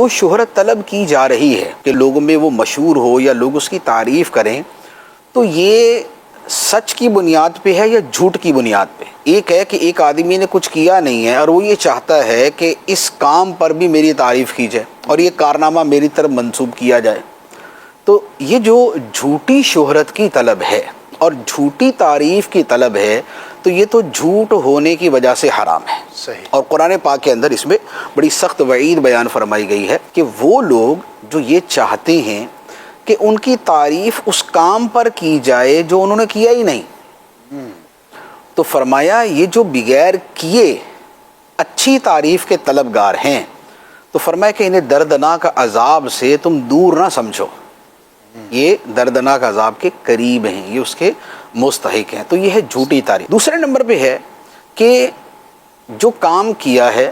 جو شہرت طلب کی جا رہی ہے کہ لوگوں میں وہ مشہور ہو یا لوگ اس کی تعریف کریں، تو یہ سچ کی بنیاد پہ ہے یا جھوٹ کی بنیاد پہ؟ ایک ہے کہ ایک آدمی نے کچھ کیا نہیں ہے اور وہ یہ چاہتا ہے کہ اس کام پر بھی میری تعریف کی جائے اور یہ کارنامہ میری طرف منسوب کیا جائے، تو یہ جو جھوٹی شہرت کی طلب ہے اور جھوٹی تعریف کی طلب ہے، تو یہ تو جھوٹ ہونے کی وجہ سے حرام ہے۔ صحیح۔ اور قرآن پاک کے اندر اس میں بڑی سخت وعید بیان فرمائی گئی ہے کہ وہ لوگ جو یہ چاہتے ہیں کہ ان کی تعریف اس کام پر کی جائے جو انہوں نے کیا ہی نہیں، تو فرمایا یہ جو بغیر کیے اچھی تعریف کے طلبگار ہیں، تو فرمایا کہ انہیں دردناک عذاب سے تم دور نہ سمجھو، یہ دردناک عذاب کے قریب ہیں، یہ اس کے مستحق ہیں۔ تو یہ ہے جھوٹی تعریف۔ دوسرے نمبر پہ ہے کہ جو کام کیا ہے،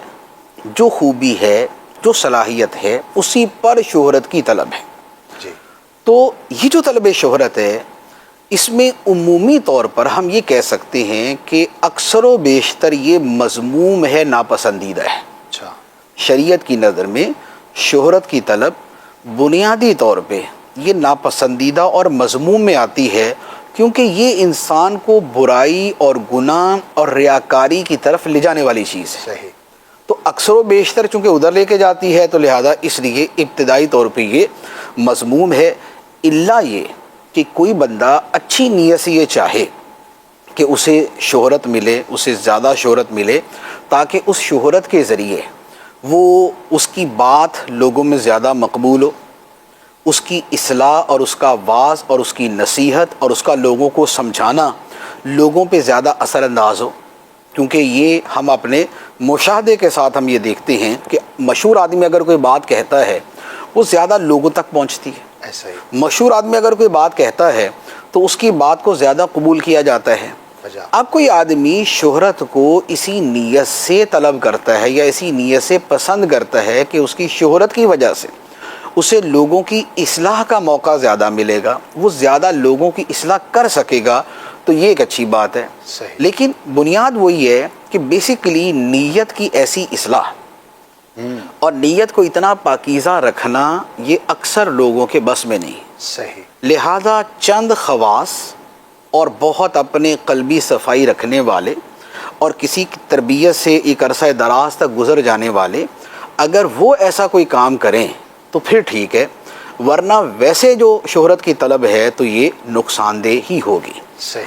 جو خوبی ہے، جو صلاحیت ہے، اسی پر شہرت کی طلب ہے۔ جی۔ تو یہ جو طلب شہرت ہے، اس میں عمومی طور پر ہم یہ کہہ سکتے ہیں کہ اکثر و بیشتر یہ مذموم ہے، ناپسندیدہ ہے۔ اچھا۔ شریعت کی نظر میں شہرت کی طلب بنیادی طور پہ یہ ناپسندیدہ اور مذموم میں آتی ہے، کیونکہ یہ انسان کو برائی اور گناہ اور ریاکاری کی طرف لے جانے والی چیز ہے۔ صحیح۔ تو اکثر و بیشتر چونکہ ادھر لے کے جاتی ہے، تو لہذا اس لیے ابتدائی طور پہ یہ مذموم ہے، الا یہ کہ کوئی بندہ اچھی نیت سے یہ چاہے کہ اسے شہرت ملے، اسے زیادہ شہرت ملے، تاکہ اس شہرت کے ذریعے وہ اس کی بات لوگوں میں زیادہ مقبول ہو، اس کی اصلاح اور اس کا واعظ اور اس کی نصیحت اور اس کا لوگوں کو سمجھانا لوگوں پہ زیادہ اثر انداز ہو۔ کیونکہ یہ ہم اپنے مشاہدے کے ساتھ ہم یہ دیکھتے ہیں کہ مشہور آدمی اگر کوئی بات کہتا ہے وہ زیادہ لوگوں تک پہنچتی ہے۔ ایسا ہی۔ مشہور آدمی اگر کوئی بات کہتا ہے تو اس کی بات کو زیادہ قبول کیا جاتا ہے۔ اب کوئی آدمی شہرت کو اسی نیت سے طلب کرتا ہے یا اسی نیت سے پسند کرتا ہے کہ اس کی شہرت کی وجہ سے اسے لوگوں کی اصلاح کا موقع زیادہ ملے گا، وہ زیادہ لوگوں کی اصلاح کر سکے گا، تو یہ ایک اچھی بات ہے۔ صحیح۔ لیکن بنیاد وہی ہے کہ بیسیکلی نیت کی ایسی اصلاح اور نیت کو اتنا پاکیزہ رکھنا یہ اکثر لوگوں کے بس میں نہیں۔ صحیح۔ لہذا چند خواص اور بہت اپنے قلبی صفائی رکھنے والے اور کسی کی تربیت سے ایک عرصہ دراز تک گزر جانے والے اگر وہ ایسا کوئی کام کریں تو پھر ٹھیک ہے، ورنہ ویسے جو شہرت کی طلب ہے تو یہ نقصان دہ ہی ہوگی۔ صحیح۔